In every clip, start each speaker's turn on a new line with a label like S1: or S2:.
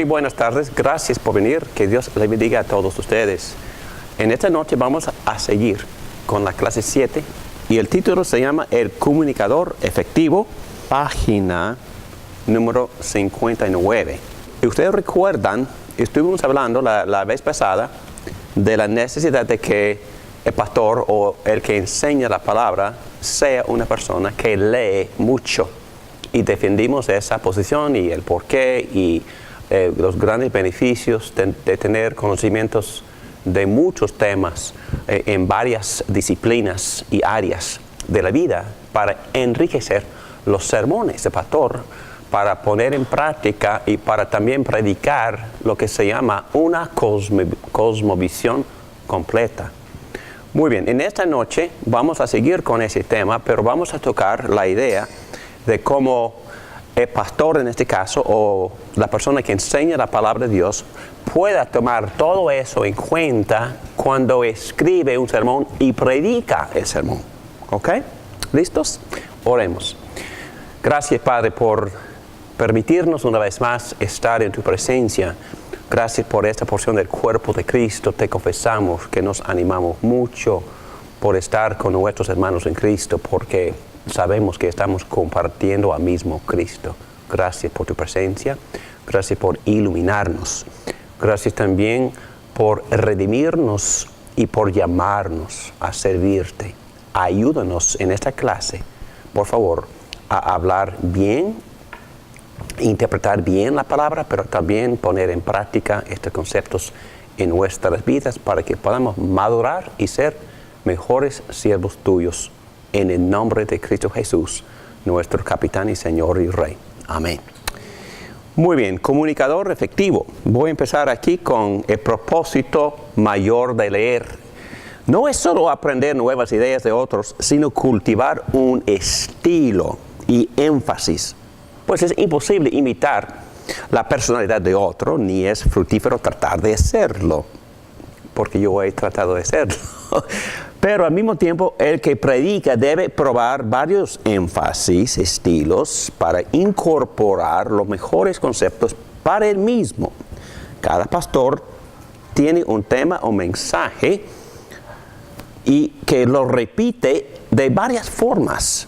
S1: buenas tardes. Gracias por venir. Que Dios le bendiga a todos ustedes. En esta noche vamos a seguir con la clase 7 y el título se llama El comunicador efectivo, página número 59. Y ustedes recuerdan, estuvimos hablando la vez pasada de la necesidad de que el pastor o el que enseña la palabra sea una persona que lee mucho. Y defendimos esa posición y el porqué y los grandes beneficios de tener conocimientos de muchos temas en varias disciplinas y áreas de la vida para enriquecer los sermones de pastor, para poner en práctica y para también predicar lo que se llama una cosmovisión completa. Muy bien, en esta noche vamos a seguir con ese tema, pero vamos a tocar la idea de cómo el pastor en este caso, o la persona que enseña la palabra de Dios, pueda tomar todo eso en cuenta cuando escribe un sermón y predica el sermón. ¿Ok? ¿Listos? Oremos. Gracias, Padre, por permitirnos una vez más estar en tu presencia. Gracias por esta porción del cuerpo de Cristo. Te confesamos que nos animamos mucho por estar con nuestros hermanos en Cristo, porque sabemos que estamos compartiendo al mismo Cristo. Gracias por tu presencia. Gracias por iluminarnos. Gracias también por redimirnos y por llamarnos a servirte. Ayúdanos en esta clase, por favor, a hablar bien, interpretar bien la palabra, pero también poner en práctica estos conceptos en nuestras vidas para que podamos madurar y ser mejores siervos tuyos. En el nombre de Cristo Jesús, nuestro capitán y Señor y Rey. Amén. Muy bien, comunicador efectivo. Voy a empezar aquí con el propósito mayor de leer. No es solo aprender nuevas ideas de otros, sino cultivar un estilo y énfasis. Pues es imposible imitar la personalidad de otro, ni es fructífero tratar de hacerlo, porque yo he tratado de hacerlo. Pero al mismo tiempo, el que predica debe probar varios énfasis, estilos, para incorporar los mejores conceptos para él mismo. Cada pastor tiene un tema o mensaje y que lo repite de varias formas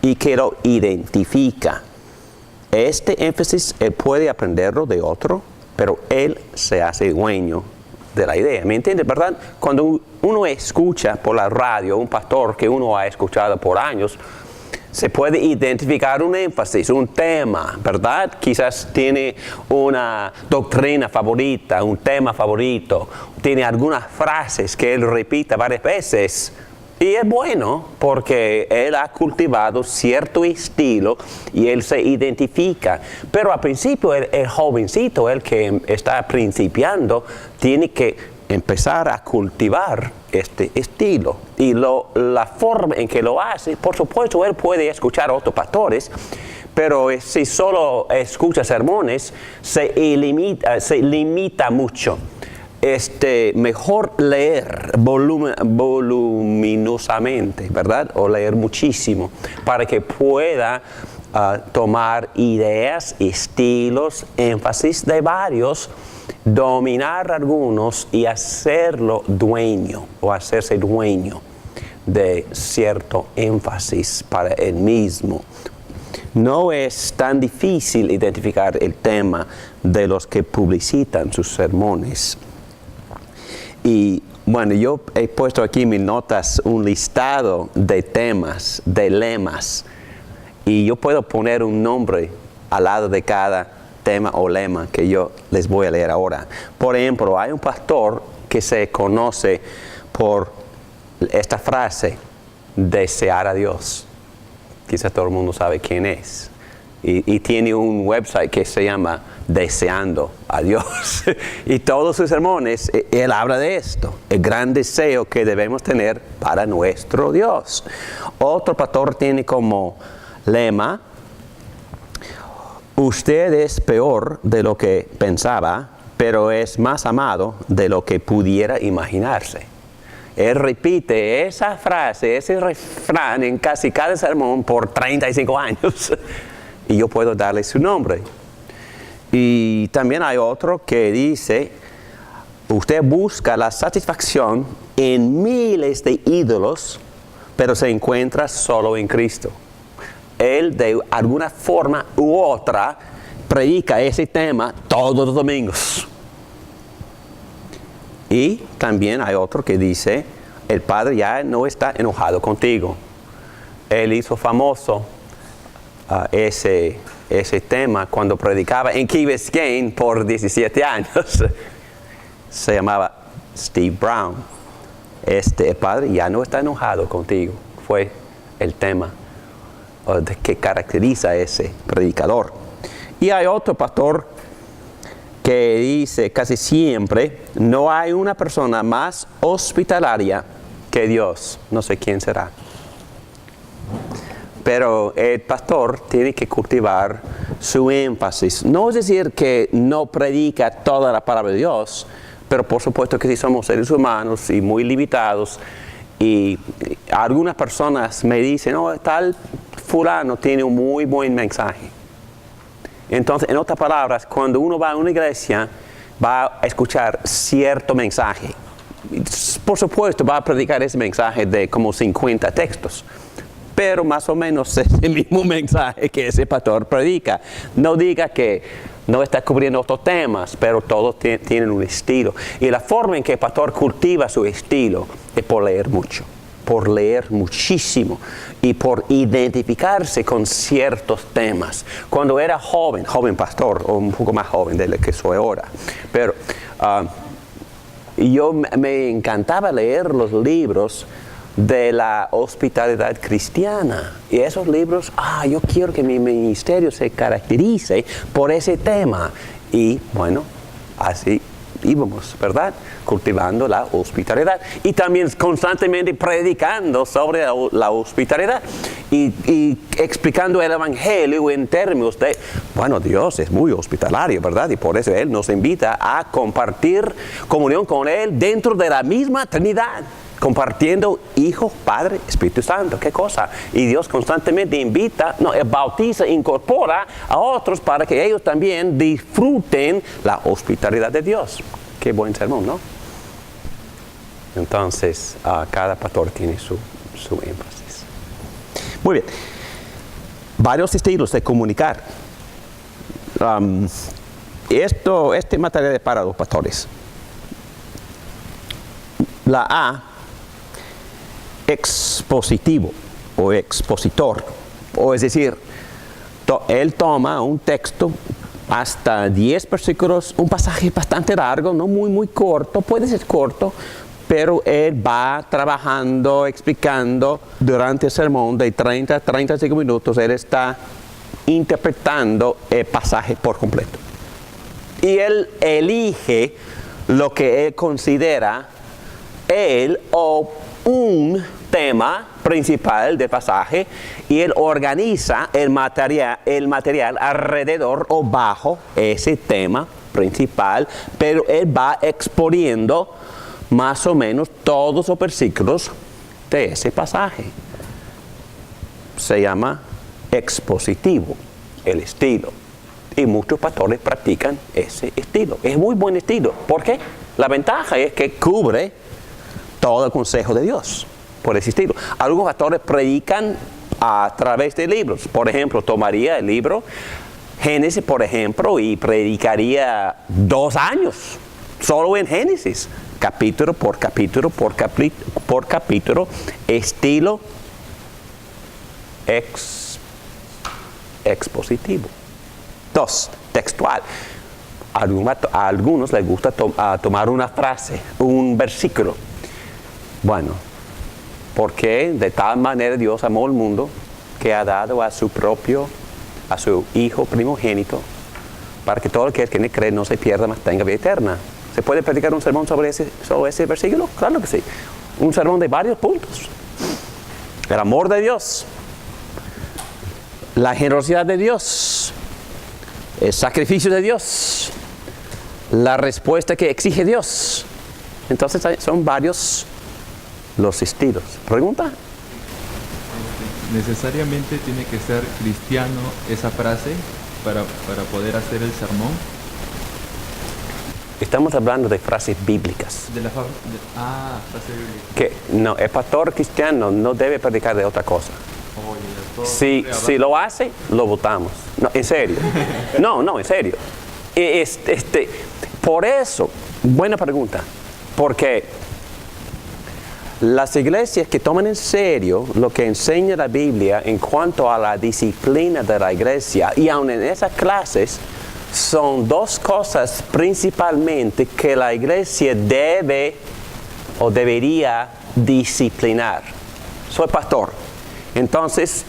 S1: y que lo identifica. Este énfasis él puede aprenderlo de otro, pero él se hace dueño de la idea. ¿Me entiendes, verdad? Cuando uno escucha por la radio un pastor que uno ha escuchado por años, se puede identificar un énfasis, un tema, ¿verdad? Quizás tiene una doctrina favorita, un tema favorito, tiene algunas frases que él repite varias veces. Y es bueno porque él ha cultivado cierto estilo y él se identifica. Pero al principio el jovencito, el que está principiando, tiene que empezar a cultivar este estilo. Y la forma en que lo hace, por supuesto, él puede escuchar a otros pastores, pero si solo escucha sermones, se limita mucho. Mejor leer voluminosamente, ¿verdad? O leer muchísimo para que pueda tomar ideas, estilos, énfasis de varios, dominar algunos y hacerlo dueño o hacerse dueño de cierto énfasis para él mismo. No es tan difícil identificar el tema de los que publicitan sus sermones. Y bueno, yo he puesto aquí en mis notas un listado de temas, de lemas. Y yo puedo poner un nombre al lado de cada tema o lema que yo les voy a leer ahora. Por ejemplo, hay un pastor que se conoce por esta frase, desear a Dios. Quizás todo el mundo sabe quién es. Y tiene un website que se llama Deseando a Dios. Y todos sus sermones, él habla de esto, el gran deseo que debemos tener para nuestro Dios. Otro pastor tiene como lema, usted es peor de lo que pensaba, pero es más amado de lo que pudiera imaginarse. Él repite esa frase, ese refrán en casi cada sermón por 35 años. Y yo puedo darle su nombre. Y también hay otro que dice, usted busca la satisfacción en miles de ídolos, pero se encuentra solo en Cristo. Él de alguna forma u otra predica ese tema todos los domingos. Y también hay otro que dice, el Padre ya no está enojado contigo. Él hizo famoso ese tema cuando predicaba en Key Biscayne por 17 años. Se llamaba Steve Brown. El Padre ya no está enojado contigo. Fue el tema que caracteriza a ese predicador. Y hay otro pastor que dice casi siempre, no hay una persona más hospitalaria que Dios. No sé quién será. Pero el pastor tiene que cultivar su énfasis. No es decir que no predica toda la palabra de Dios, pero por supuesto que si somos seres humanos y muy limitados, y algunas personas me dicen, no, tal fulano tiene un muy buen mensaje. Entonces, en otras palabras, cuando uno va a una iglesia, va a escuchar cierto mensaje. Por supuesto, va a predicar ese mensaje de como 50 textos. Pero más o menos es el mismo mensaje que ese pastor predica. No diga que no está cubriendo otros temas, pero todos tienen un estilo. Y la forma en que el pastor cultiva su estilo es por leer mucho, por leer muchísimo y por identificarse con ciertos temas. Cuando era joven pastor, o un poco más joven de lo que soy ahora, pero yo me encantaba leer los libros de la hospitalidad cristiana. Y esos libros, yo quiero que mi ministerio se caracterice por ese tema. Y bueno, así íbamos, ¿verdad? Cultivando la hospitalidad. Y también constantemente predicando sobre la hospitalidad. Y explicando el evangelio en términos de, bueno, Dios es muy hospitalario, ¿verdad? Y por eso Él nos invita a compartir comunión con Él dentro de la misma Trinidad. Compartiendo Hijo, Padre, Espíritu Santo. ¿Qué cosa? Y Dios constantemente invita, bautiza, incorpora a otros para que ellos también disfruten la hospitalidad de Dios. Qué buen sermón, ¿no? Entonces, cada pastor tiene su énfasis. Muy bien. Varios estilos de comunicar. Este material es para los pastores. La A, expositivo o expositor, o es decir, él toma un texto hasta 10 versículos, un pasaje bastante largo, no muy corto, puede ser corto, pero él va trabajando, explicando durante el sermón de 30 a 35 minutos, él está interpretando el pasaje por completo. Y él elige lo que él considera o un tema principal del pasaje, y él organiza el material alrededor o bajo ese tema principal, pero él va exponiendo más o menos todos los versículos de ese pasaje. Se llama expositivo el estilo, y muchos pastores practican ese estilo. Es muy buen estilo. ¿Por qué? La ventaja es que cubre todo el consejo de Dios, por ese estilo. Algunos pastores predican a través de libros. Por ejemplo, tomaría el libro Génesis, por ejemplo, y predicaría 2 años solo en Génesis, capítulo por capítulo, por capítulo, estilo expositivo. 2, textual. A algunos les gusta tomar una frase, un versículo. Bueno, porque de tal manera Dios amó al mundo que ha dado a su Hijo primogénito, para que todo el que cree no se pierda, mas tenga vida eterna. ¿Se puede predicar un sermón sobre ese versículo? Claro que sí. Un sermón de varios puntos. El amor de Dios, la generosidad de Dios, el sacrificio de Dios, la respuesta que exige Dios. Entonces son varios los estilos. ¿Pregunta?
S2: ¿Necesariamente tiene que ser cristiano esa frase para poder hacer el sermón?
S1: Estamos hablando de frases bíblicas.
S2: Frase bíblica.
S1: Que no, el pastor cristiano no debe predicar de otra cosa. Si lo hace, lo votamos. No, en serio. No, en serio. Por eso, buena pregunta. Porque las iglesias que toman en serio lo que enseña la Biblia en cuanto a la disciplina de la iglesia, y aun en esas clases, son dos cosas principalmente que la iglesia debe o debería disciplinar. Soy pastor. Entonces,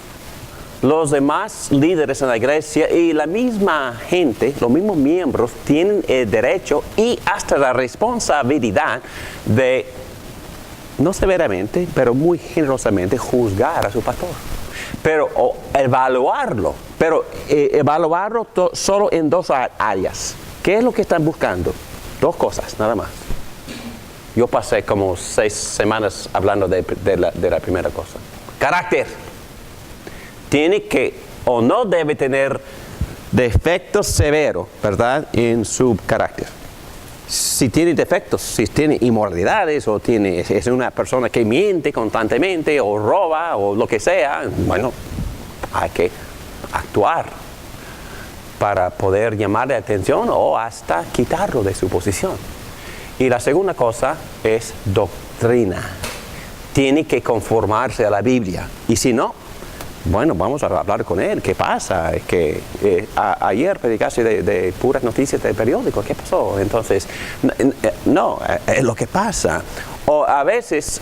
S1: los demás líderes en la iglesia y la misma gente, los mismos miembros, tienen el derecho y hasta la responsabilidad de, no severamente, pero muy generosamente, juzgar a su pastor. Pero evaluarlo, solo en dos áreas. ¿Qué es lo que están buscando? Dos cosas, nada más. Yo pasé como 6 semanas hablando de la primera cosa. Carácter. Tiene que o no debe tener defectos severos, ¿verdad?, en su carácter. Si tiene defectos, si tiene inmoralidades o es una persona que miente constantemente o roba o lo que sea, bueno, hay que actuar para poder llamarle la atención o hasta quitarlo de su posición. Y la segunda cosa es doctrina. Tiene que conformarse a la Biblia. Y si no, bueno, vamos a hablar con él. ¿Qué pasa? Es que ayer predicaste de puras noticias del periódico. ¿Qué pasó? Entonces, no, es lo que pasa. O a veces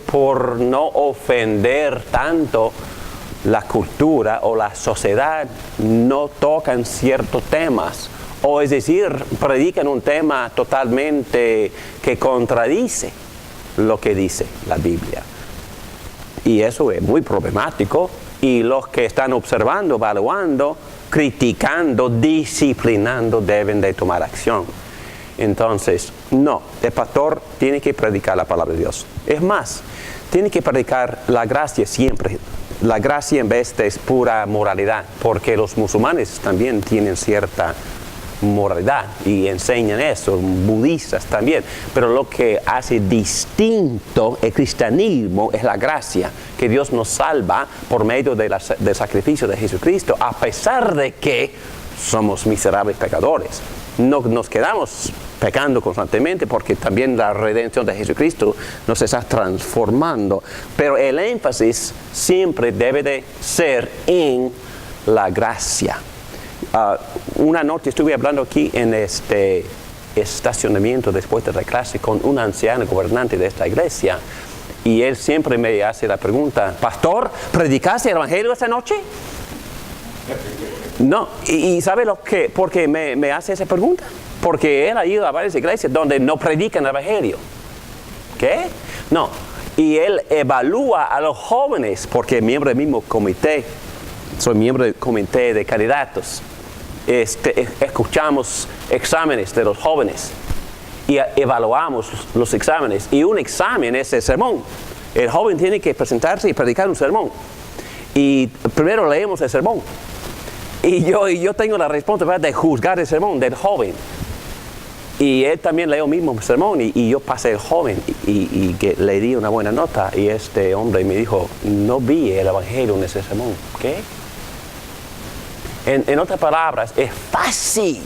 S1: por no ofender tanto la cultura o la sociedad, no tocan ciertos temas. O es decir, predican un tema totalmente que contradice lo que dice la Biblia. Y eso es muy problemático, y los que están observando, evaluando, criticando, disciplinando, deben de tomar acción. Entonces, no, el pastor tiene que predicar la palabra de Dios. Es más, tiene que predicar la gracia siempre. La gracia en vez de pura moralidad, porque los musulmanes también tienen cierta moralidad y enseñan eso, budistas también, pero lo que hace distinto el cristianismo es la gracia, que Dios nos salva por medio del sacrificio de Jesucristo, a pesar de que somos miserables pecadores. No nos quedamos pecando constantemente, porque también la redención de Jesucristo nos está transformando, pero el énfasis siempre debe de ser en la gracia. Una noche estuve hablando aquí en este estacionamiento después de la clase con un anciano gobernante de esta iglesia, y él siempre me hace la pregunta: pastor, ¿predicaste el evangelio esta noche? No, y ¿sabe por qué me hace esa pregunta? Porque él ha ido a varias iglesias donde no predican el evangelio. ¿Qué? No, y él evalúa a los jóvenes, porque es miembro del mismo comité. Soy miembro del comité de candidatos. Escuchamos exámenes de los jóvenes y evaluamos los exámenes, y un examen es el sermón. El joven tiene que presentarse y predicar un sermón, y primero leemos el sermón, y yo tengo la responsabilidad de juzgar el sermón del joven, y él también leyó el mismo sermón, y yo pasé el joven y que le di una buena nota, y este hombre me dijo: no vi el evangelio en ese sermón. ¿Qué? En otras palabras, es fácil,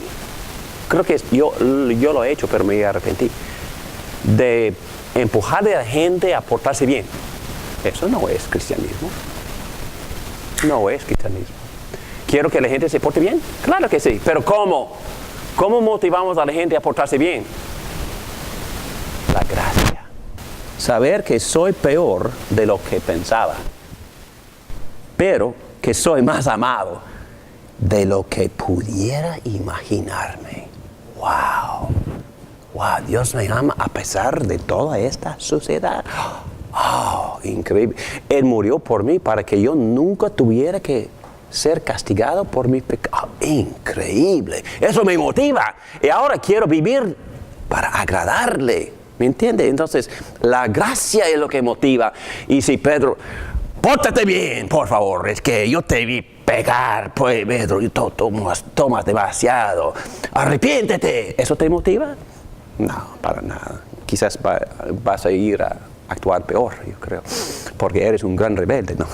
S1: creo que yo lo he hecho, pero me arrepentí, de empujar a la gente a portarse bien. Eso no es cristianismo. No es cristianismo. ¿Quiero que la gente se porte bien? Claro que sí, pero ¿cómo? ¿Cómo motivamos a la gente a portarse bien? La gracia. Saber que soy peor de lo que pensaba, pero que soy más amado de lo que pudiera imaginarme. ¡Wow! ¡Wow! Dios me ama a pesar de toda esta suciedad. ¡Oh! Increíble. Él murió por mí para que yo nunca tuviera que ser castigado por mis pecados. Increíble. Eso me motiva. Y ahora quiero vivir para agradarle. ¿Me entiende? Entonces, la gracia es lo que motiva. Y si Pedro: pórtate bien, por favor, es que yo te vi pecar, pues Pedro, tomas demasiado, arrepiéntete. ¿Eso te motiva? No, para nada. Quizás vas a ir a actuar peor, yo creo, porque eres un gran rebelde, ¿no?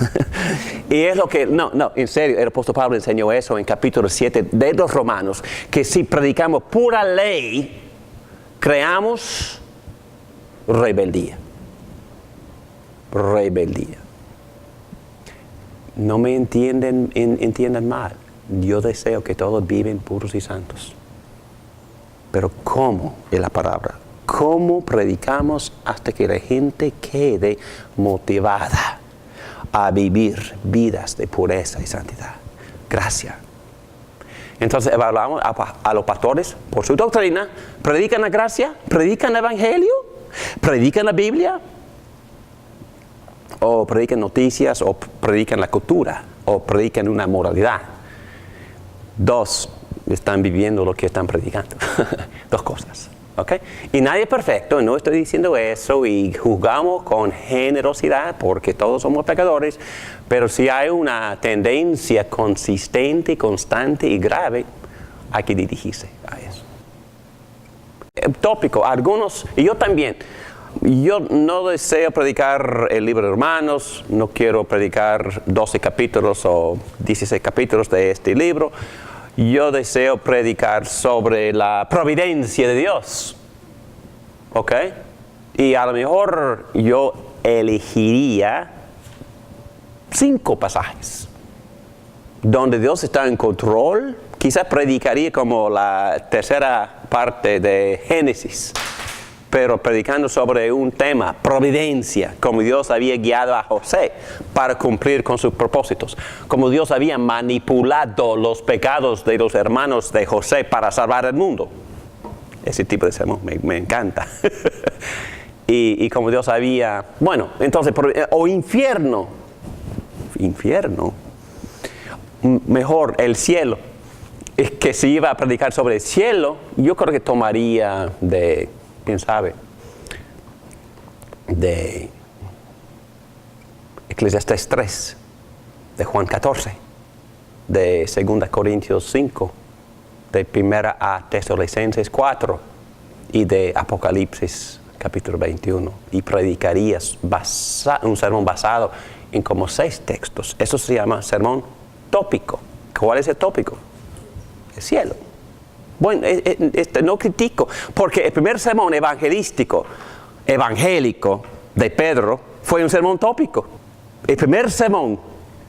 S1: Y es lo que, no, en serio, el apóstol Pablo enseñó eso en capítulo 7 de los Romanos, que si predicamos pura ley, creamos rebeldía. Rebeldía. No me entiendan mal. Yo deseo que todos viven puros y santos. Pero ¿cómo es la palabra? ¿Cómo predicamos hasta que la gente quede motivada a vivir vidas de pureza y santidad? Gracia. Entonces evaluamos a los pastores por su doctrina. ¿Predican la gracia? ¿Predican el evangelio? ¿Predican la Biblia? ¿O predican noticias? ¿O predican la cultura? ¿O predican una moralidad? Dos, están viviendo lo que están predicando. Dos cosas. ¿Okay? Y nadie es perfecto, no estoy diciendo eso, y juzgamos con generosidad porque todos somos pecadores, pero si hay una tendencia consistente, constante y grave, hay que dirigirse a eso. Tópico, algunos, y yo también, yo no deseo predicar el libro de Romanos, no quiero predicar 12 capítulos o 16 capítulos de este libro. Yo deseo predicar sobre la providencia de Dios. ¿Ok? Y a lo mejor yo elegiría 5 pasajes donde Dios está en control. Quizás predicaría como la tercera parte de Génesis, pero predicando sobre un tema, providencia, como Dios había guiado a José para cumplir con sus propósitos, como Dios había manipulado los pecados de los hermanos de José para salvar el mundo. Ese tipo de sermón me encanta. y como Dios había, bueno, entonces, o infierno, mejor el cielo. Es que si iba a predicar sobre el cielo, yo creo que tomaría de, quién sabe, de Eclesiastés 3, de Juan 14, de 2 Corintios 5, de 1 a Tesalonicenses 4 y de Apocalipsis capítulo 21. Y predicarías un sermón basado en como 6 textos. Eso se llama sermón tópico. ¿Cuál es el tópico? El cielo. Bueno, no critico, porque el primer sermón evangélico de Pedro fue un sermón tópico. El primer sermón,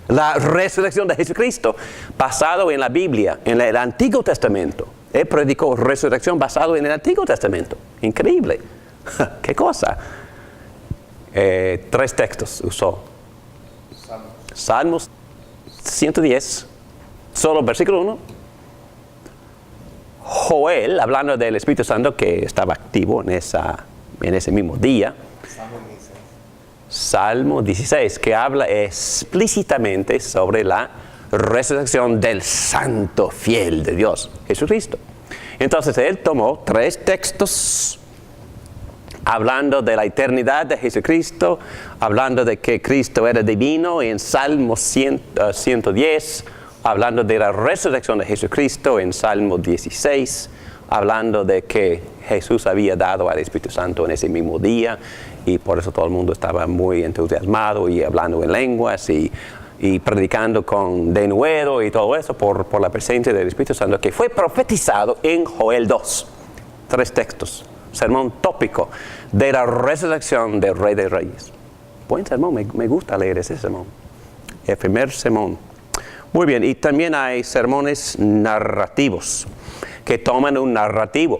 S1: la resurrección de Jesucristo, basado en la Biblia, en el Antiguo Testamento. Él predicó resurrección basado en el Antiguo Testamento. Increíble. ¿Qué cosa? 3 textos usó. Salmos 110, solo versículo 1. Joel, hablando del Espíritu Santo que estaba activo en ese mismo día. Salmo 16, que habla explícitamente sobre la resurrección del santo fiel de Dios, Jesucristo. Entonces él tomó 3 textos hablando de la eternidad de Jesucristo, hablando de que Cristo era divino en Salmo 110, hablando de la resurrección de Jesucristo en Salmo 16, hablando de que Jesús había dado al Espíritu Santo en ese mismo día, y por eso todo el mundo estaba muy entusiasmado y hablando en lenguas y predicando con denuedo y todo eso por la presencia del Espíritu Santo, que fue profetizado en Joel 2. 3 textos. Sermón tópico de la resurrección del Rey de Reyes. Buen sermón, me gusta leer ese sermón. El primer sermón. Muy bien, y también hay sermones narrativos, que toman un narrativo.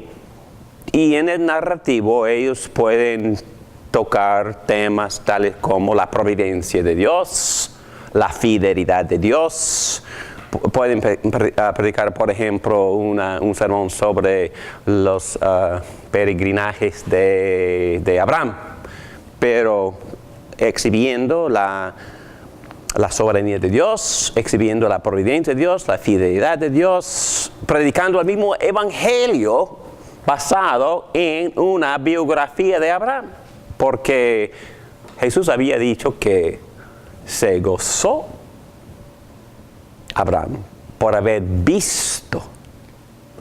S1: Y en el narrativo ellos pueden tocar temas tales como la providencia de Dios, la fidelidad de Dios. Pueden predicar, por ejemplo, un sermón sobre los peregrinajes de Abraham, pero exhibiendo la soberanía de Dios, exhibiendo la providencia de Dios, la fidelidad de Dios, predicando el mismo evangelio basado en una biografía de Abraham, porque Jesús había dicho que se gozó Abraham por haber visto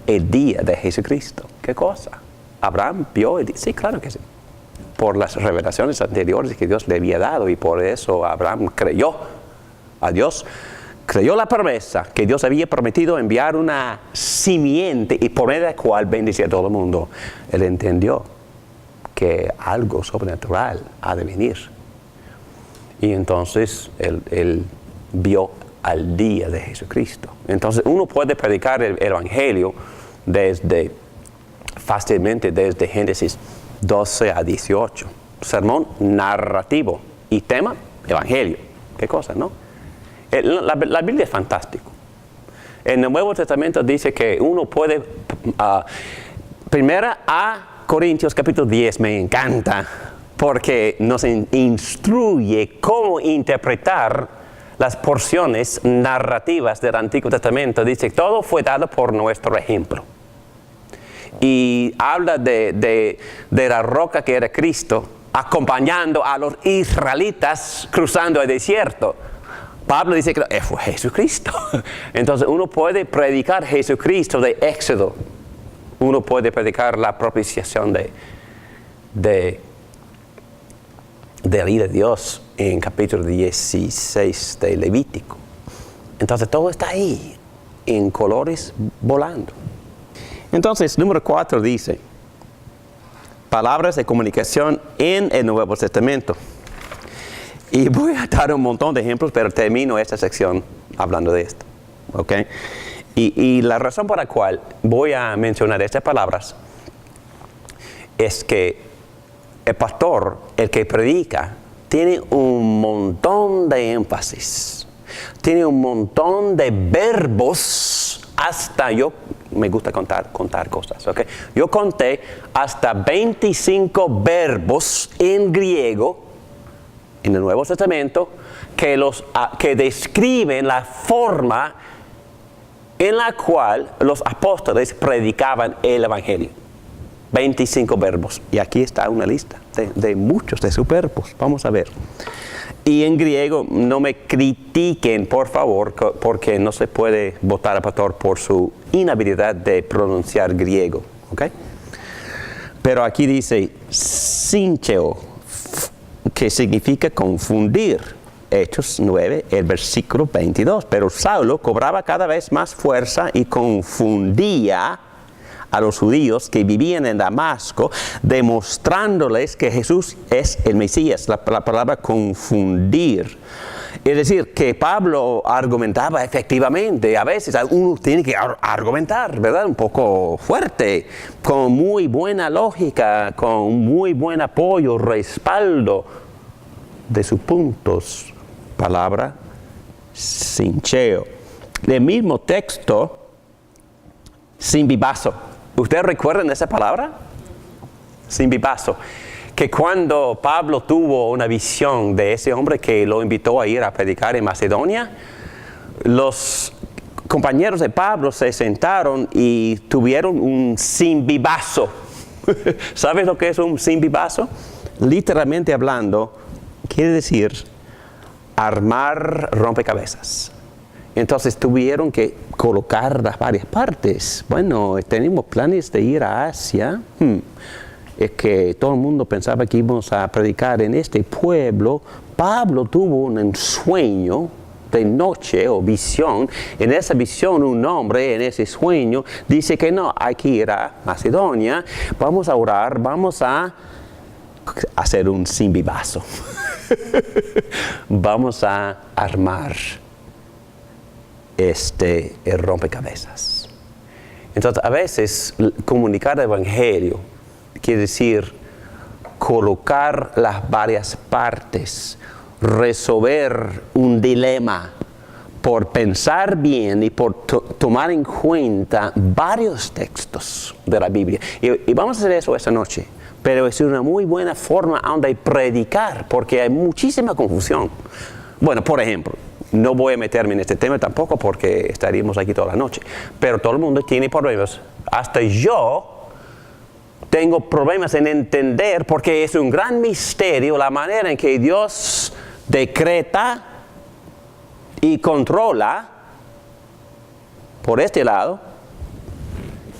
S1: el día de Jesucristo. ¿Qué cosa? Abraham vio el día. Sí, claro que sí. Por las revelaciones anteriores que Dios le había dado, y por eso Abraham creyó a Dios, creyó la promesa que Dios había prometido enviar una simiente y por medio de la cual bendecía a todo el mundo. Él entendió que algo sobrenatural ha de venir. Y entonces él vio al día de Jesucristo. Entonces uno puede predicar el Evangelio fácilmente desde Génesis 12 a 18. Sermón narrativo y tema, Evangelio. ¿Qué cosa, no? La Biblia es fantástico. En el Nuevo Testamento dice que uno puede, primera a Corintios capítulo 10 me encanta, porque nos instruye cómo interpretar las porciones narrativas del Antiguo Testamento. Dice, todo fue dado por nuestro ejemplo. Y habla de la roca que era Cristo, acompañando a los israelitas cruzando el desierto. Pablo dice que fue Jesucristo. Entonces uno puede predicar Jesucristo de Éxodo. Uno puede predicar la propiciación de la ira de Dios en capítulo 16 de Levítico. Entonces todo está ahí, en colores volando. Entonces, número 4 dice, palabras de comunicación en el Nuevo Testamento. Y voy a dar un montón de ejemplos, pero termino esta sección hablando de esto. ¿Ok? Y la razón por la cual voy a mencionar estas palabras es que el pastor, el que predica, tiene un montón de énfasis. Tiene un montón de verbos. Hasta yo, me gusta contar cosas. ¿Ok? Yo conté hasta 25 verbos en griego en el Nuevo Testamento que describen la forma en la cual los apóstoles predicaban el Evangelio. 25 verbos. Y aquí está una lista de muchos de sus verbos. Vamos a ver. Y en griego, no me critiquen, por favor, porque no se puede votar al pastor por su inhabilidad de pronunciar griego. ¿Ok? Pero aquí dice syncheo, que significa confundir. Hechos 9, el versículo 22. Pero Saulo cobraba cada vez más fuerza y confundía a los judíos que vivían en Damasco, demostrándoles que Jesús es el Mesías. La palabra confundir. Es decir, que Pablo argumentaba efectivamente. A veces uno tiene que argumentar, ¿verdad? Un poco fuerte, con muy buena lógica, con muy buen apoyo, respaldo de sus puntos. Palabra syncheo. El mismo texto, simbibazo. ¿Ustedes recuerdan esa palabra? Simbibazo. Que cuando Pablo tuvo una visión de ese hombre que lo invitó a ir a predicar en Macedonia, los compañeros de Pablo se sentaron y tuvieron un simbibazo. ¿Sabes lo que es un simbibazo? Literalmente hablando, quiere decir armar rompecabezas. Entonces tuvieron que colocar las varias partes. Bueno, tenemos planes de ir a Asia. Es que todo el mundo pensaba que íbamos a predicar en este pueblo. Pablo tuvo un sueño de noche o visión. En esa visión un hombre en ese sueño dice que no, hay que ir a Macedonia. Vamos a orar, vamos a hacer un simbibazo. Vamos a armar el rompecabezas. Entonces, a veces comunicar el Evangelio quiere decir colocar las varias partes, resolver un dilema por pensar bien y por tomar en cuenta varios textos de la Biblia. Y vamos a hacer eso esta noche. Pero es una muy buena forma de predicar, porque hay muchísima confusión. Bueno, por ejemplo, no voy a meterme en este tema tampoco porque estaríamos aquí toda la noche. Pero todo el mundo tiene problemas. Hasta yo tengo problemas en entender, porque es un gran misterio la manera en que Dios decreta y controla por este lado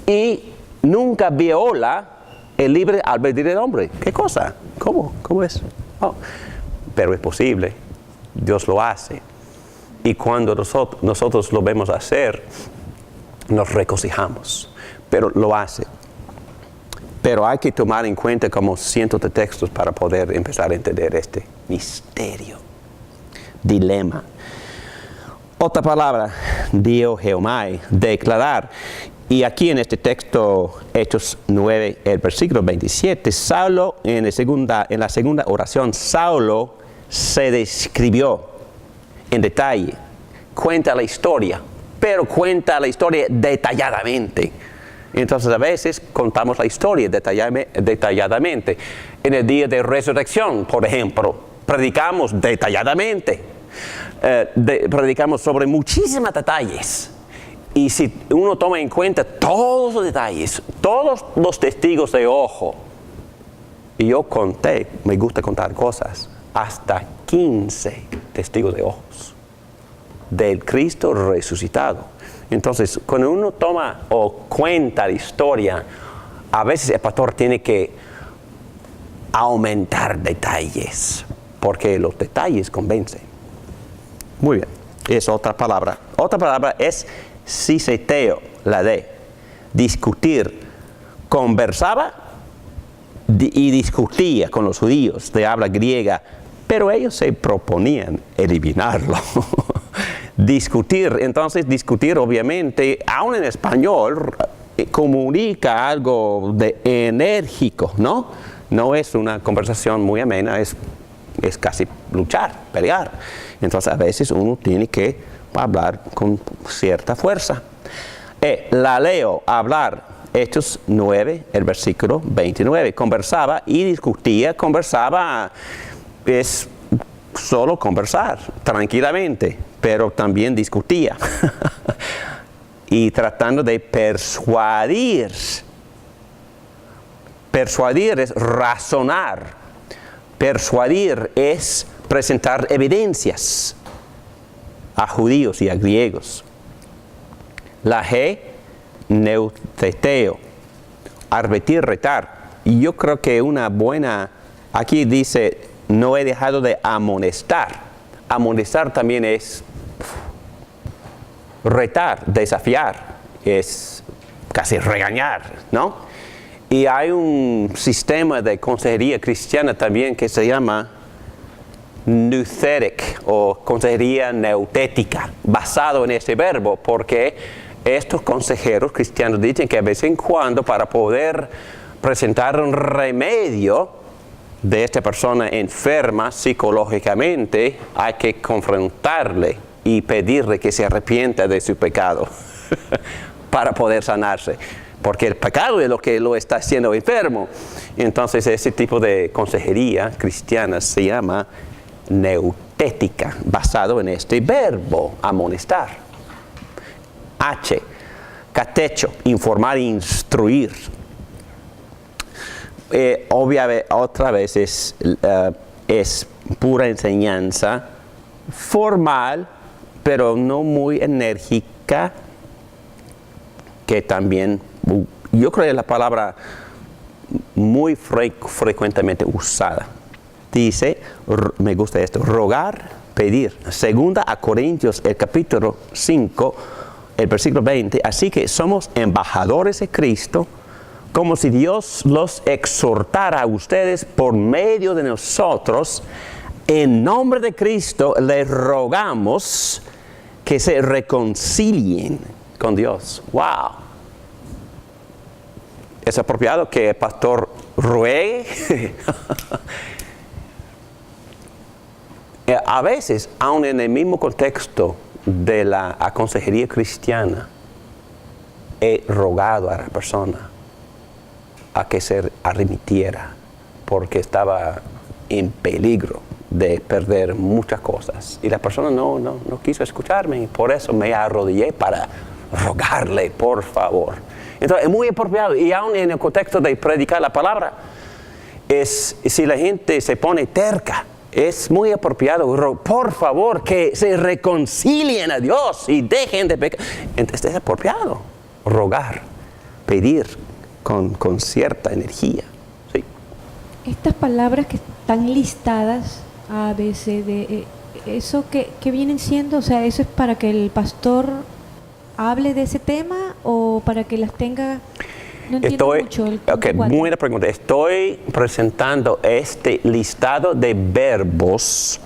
S1: y nunca viola el libre albedrío del hombre. ¿Qué cosa? ¿Cómo es? Oh, pero es posible. Dios lo hace. Y cuando nosotros lo vemos hacer, nos regocijamos. Pero lo hace. Pero hay que tomar en cuenta como cientos de textos para poder empezar a entender este misterio, dilema. Otra palabra, diogeomai, declarar. Y aquí en este texto, Hechos 9, el versículo 27, Saulo, en la segunda oración, Saulo se describió en detalle. Cuenta la historia, pero cuenta la historia detalladamente. Entonces a veces contamos la historia detalladamente. En el día de resurrección, por ejemplo, predicamos detalladamente. Predicamos sobre muchísimos detalles. Y si uno toma en cuenta todos los detalles, todos los testigos de ojo, y yo conté, me gusta contar cosas, hasta 15 testigos de ojos del Cristo resucitado. Entonces, cuando uno toma o cuenta la historia, a veces el pastor tiene que aumentar detalles, porque los detalles convencen. Muy bien, es otra palabra. Otra palabra es siseteo, la de discutir. Conversaba y discutía con los judíos de habla griega, pero ellos se proponían eliminarlo. Discutir obviamente, aún en español, comunica algo de enérgico, ¿no? No es una conversación muy amena, es casi luchar, pelear. Entonces a veces uno tiene que hablar con cierta fuerza. La leo, hablar, Hechos 9, el versículo 29. Conversaba y discutía, conversaba, es solo conversar, tranquilamente, pero también discutía. Y tratando de persuadir. Persuadir es razonar. Persuadir es presentar evidencias a judíos y a griegos. La G, neuteteo, advertir, retar. Y yo creo que una buena, aquí dice, no he dejado de amonestar. Amonestar también es retar, desafiar, es casi regañar, ¿no? Y hay un sistema de consejería cristiana también que se llama nouthetic o consejería neutética, basado en este verbo, porque estos consejeros cristianos dicen que de vez en cuando, para poder presentar un remedio de esta persona enferma psicológicamente, hay que confrontarle y pedirle que se arrepienta de su pecado para poder sanarse, porque el pecado es lo que lo está haciendo enfermo. Entonces ese tipo de consejería cristiana se llama neutética, basado en este verbo, amonestar. H, catecho, informar e instruir. Obviamente, otra vez es pura enseñanza formal, pero no muy enérgica, que también, yo creo que es la palabra muy frecuentemente usada. Dice, me gusta esto, rogar, pedir. Segunda a Corintios, el capítulo 5, el versículo 20. Así que somos embajadores de Cristo, como si Dios los exhortara a ustedes por medio de nosotros. En nombre de Cristo les rogamos que se reconcilien con Dios. ¡Wow! ¿Es apropiado que el pastor ruegue? A veces, aun en el mismo contexto de la consejería cristiana, he rogado a la persona a que se arrepintiera porque estaba en peligro de perder muchas cosas. Y la persona no quiso escucharme, y por eso me arrodillé para rogarle, por favor. Entonces, es muy apropiado, y aún en el contexto de predicar la palabra, si la gente se pone terca, es muy apropiado. Por favor, que se reconcilien a Dios y dejen de pecar. Entonces es apropiado rogar, pedir con cierta energía. ¿Sí?
S3: Estas palabras que están listadas, A, B, C, D, ¿eso qué vienen siendo? O sea, ¿eso es para que el pastor hable de ese tema o para que las tenga? No entiendo mucho el punto 4.
S1: Buena pregunta. Estoy presentando este listado de verbos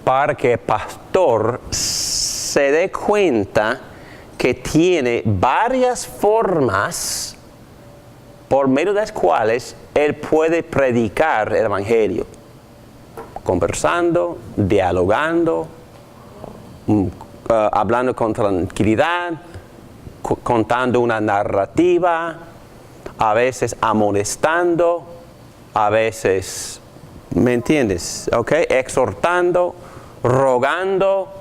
S1: para que el pastor se dé cuenta que tiene varias formas por medio de las cuales él puede predicar el evangelio. Conversando, dialogando, hablando con tranquilidad, contando una narrativa, a veces amonestando, a veces, ¿me entiendes? ¿Okay? Exhortando, rogando,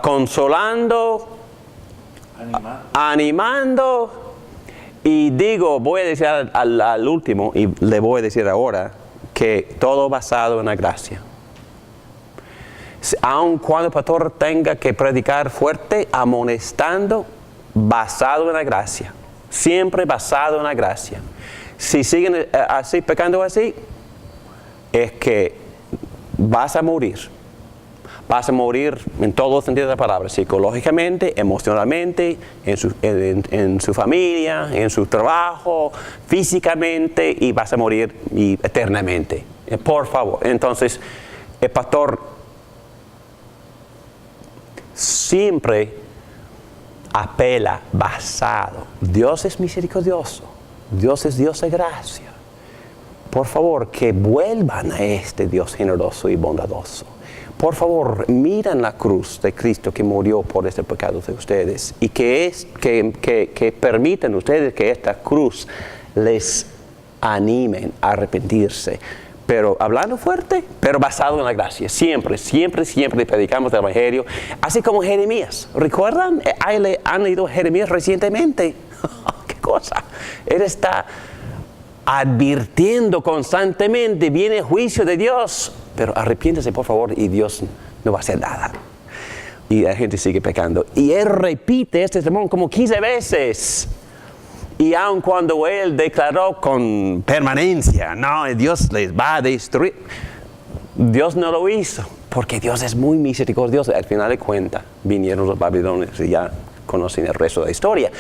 S1: consolando, animando. Y digo, voy a decir al último, y le voy a decir ahora, que todo basado en la gracia. Aun cuando el pastor tenga que predicar fuerte, amonestando, basado en la gracia. Siempre basado en la gracia. Si siguen así, pecando así, es que vas a morir. Vas a morir en todos los sentidos de la palabra, psicológicamente, emocionalmente, en su familia, en su trabajo, físicamente, y vas a morir eternamente. Por favor. Entonces, el pastor siempre apela basado. Dios es misericordioso. Dios es Dios de gracia. Por favor, que vuelvan a este Dios generoso y bondadoso. Por favor, miren la cruz de Cristo que murió por este pecado de ustedes y que permitan ustedes que esta cruz les animen a arrepentirse. Pero hablando fuerte, pero basado en la gracia. Siempre predicamos el evangelio. Así como Jeremías. ¿Recuerdan? ¿Han leído Jeremías recientemente? ¡Qué cosa! Él está advirtiendo constantemente, viene el juicio de Dios, pero arrepiéntese por favor y Dios no va a hacer nada. Y la gente sigue pecando. Y él repite este sermón como 15 veces. Y aun cuando él declaró con permanencia, no, Dios les va a destruir, Dios no lo hizo, porque Dios es muy misericordioso. Al final de cuentas, vinieron los babilonios y ya conocen el resto de la historia.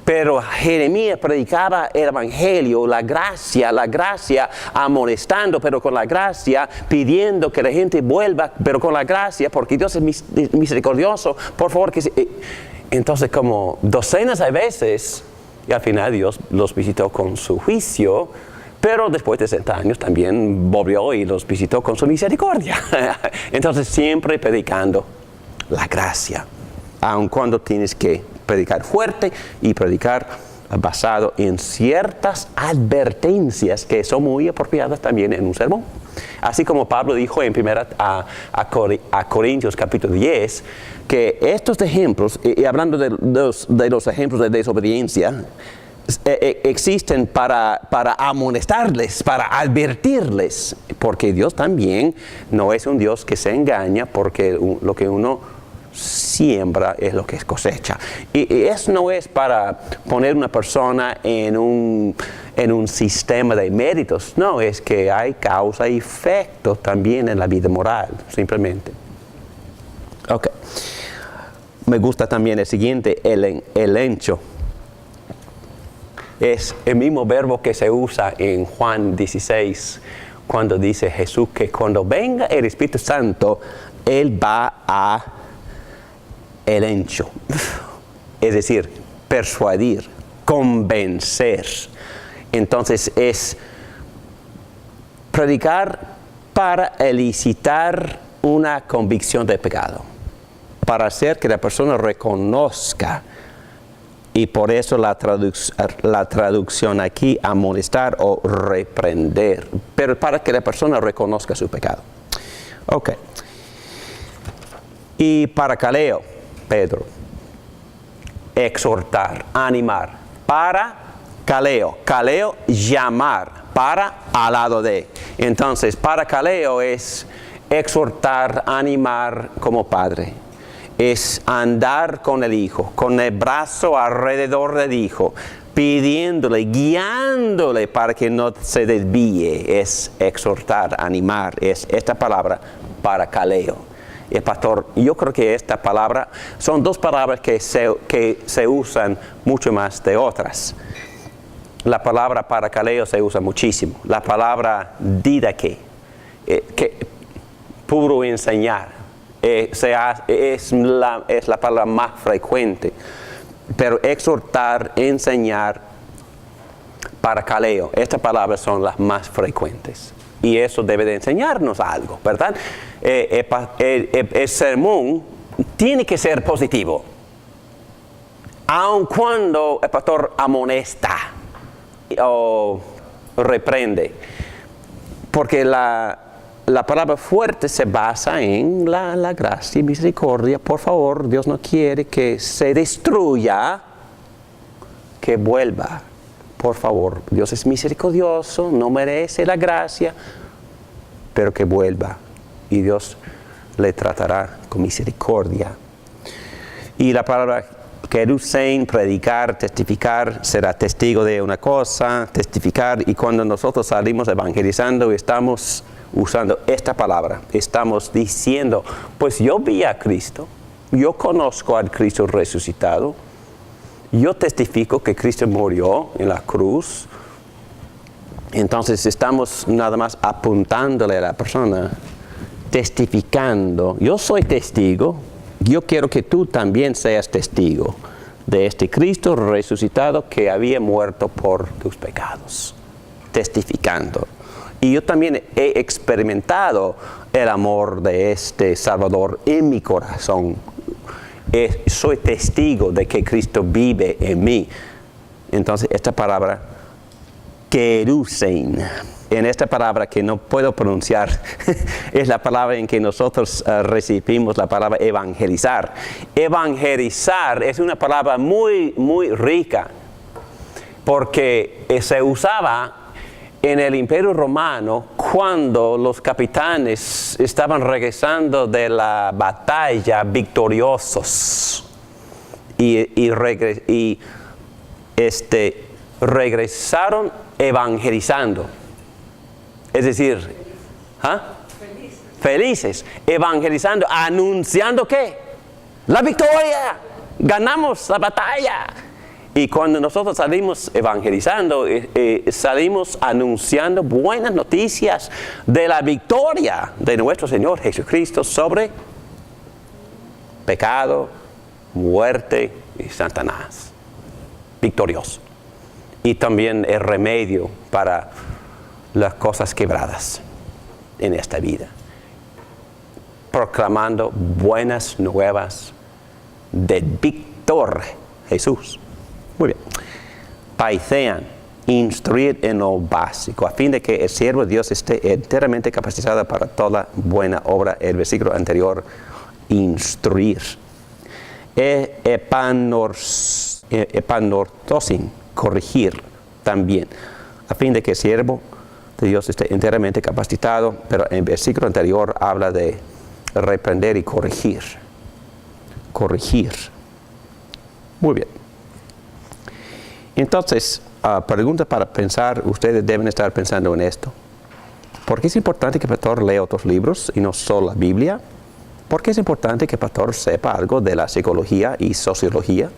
S1: Pero Jeremías predicaba el evangelio, la gracia amonestando, pero con la gracia, pidiendo que la gente vuelva, pero con la gracia, porque Dios es misericordioso, por favor. Entonces, como docenas de veces, y al final Dios los visitó con su juicio, pero después de 60 años también volvió y los visitó con su misericordia. Entonces, siempre predicando la gracia. Aun cuando tienes que predicar fuerte y predicar basado en ciertas advertencias que son muy apropiadas también en un sermón. Así como Pablo dijo en 1 Corintios capítulo 10, que estos ejemplos, y hablando de los ejemplos de desobediencia, existen para amonestarles, para advertirles, porque Dios también no es un Dios que se engaña, porque lo que uno siembra es lo que cosecha. Y eso no es para poner una persona en un sistema de méritos, no, es que hay causa y efecto también en la vida moral, simplemente. Ok. Me gusta también el siguiente, el encho. Es el mismo verbo que se usa en Juan 16, cuando dice Jesús que cuando venga el Espíritu Santo, Él va a elencho, es decir, persuadir, convencer. Entonces es predicar para elicitar una convicción de pecado, para hacer que la persona reconozca, y por eso la traducción aquí, amonestar o reprender, pero para que la persona reconozca su pecado. Ok. Y paracaleo, Pedro, exhortar, animar. Para caleo, llamar, para al lado de. Entonces, paracaleo es exhortar, animar como padre. Es andar con el hijo, con el brazo alrededor del hijo, pidiéndole, guiándole para que no se desvíe. Es exhortar, animar. Es esta palabra parakaleo. Y pastor, yo creo que esta palabra, son dos palabras que se usan mucho más de otras. La palabra parakaleo se usa muchísimo. La palabra didache, puro enseñar. Es la palabra más frecuente, pero exhortar, enseñar, parakaleo, estas palabras son las más frecuentes y eso debe de enseñarnos algo, ¿verdad? El sermón tiene que ser positivo, aun cuando el pastor amonesta o reprende, porque la palabra fuerte se basa en la gracia y misericordia. Por favor, Dios no quiere que se destruya, que vuelva. Por favor, Dios es misericordioso, no merece la gracia, pero que vuelva. Y Dios le tratará con misericordia. Y la palabra kerusein, predicar, testificar, será testigo de una cosa, testificar. Y cuando nosotros salimos evangelizando, estamos usando esta palabra, estamos diciendo, pues yo vi a Cristo, yo conozco al Cristo resucitado, yo testifico que Cristo murió en la cruz. Entonces estamos nada más apuntándole a la persona, testificando, yo soy testigo, yo quiero que tú también seas testigo de este Cristo resucitado que había muerto por tus pecados, testificando. Y yo también he experimentado el amor de este Salvador en mi corazón. Soy testigo de que Cristo vive en mí. Entonces, esta palabra, kerusein, en esta palabra que no puedo pronunciar, es la palabra en que nosotros recibimos la palabra evangelizar. Evangelizar es una palabra muy, muy rica, porque se usaba en el Imperio Romano, cuando los capitanes estaban regresando de la batalla victoriosos regresaron evangelizando. Es decir, felices, evangelizando, anunciando ¿qué? La victoria, ganamos la batalla. Y cuando nosotros salimos evangelizando, salimos anunciando buenas noticias de la victoria de nuestro Señor Jesucristo sobre pecado, muerte y Satanás. Victorioso. Y también el remedio para las cosas quebradas en esta vida. Proclamando buenas nuevas del Víctor Jesús. Muy bien. Paithean, instruir en lo básico, a fin de que el siervo de Dios esté enteramente capacitado para toda buena obra. El versículo anterior, instruir. Epanortosin, corregir también, a fin de que el siervo de Dios esté enteramente capacitado, pero en el versículo anterior habla de reprender y corregir. Corregir. Muy bien. Entonces, pregunta para pensar, ustedes deben estar pensando en esto. ¿Por qué es importante que el pastor lea otros libros y no solo la Biblia? ¿Por qué es importante que el pastor sepa algo de la psicología y sociología?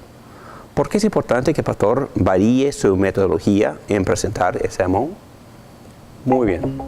S1: ¿Por qué es importante que el pastor varíe su metodología en presentar el sermón? Muy bien.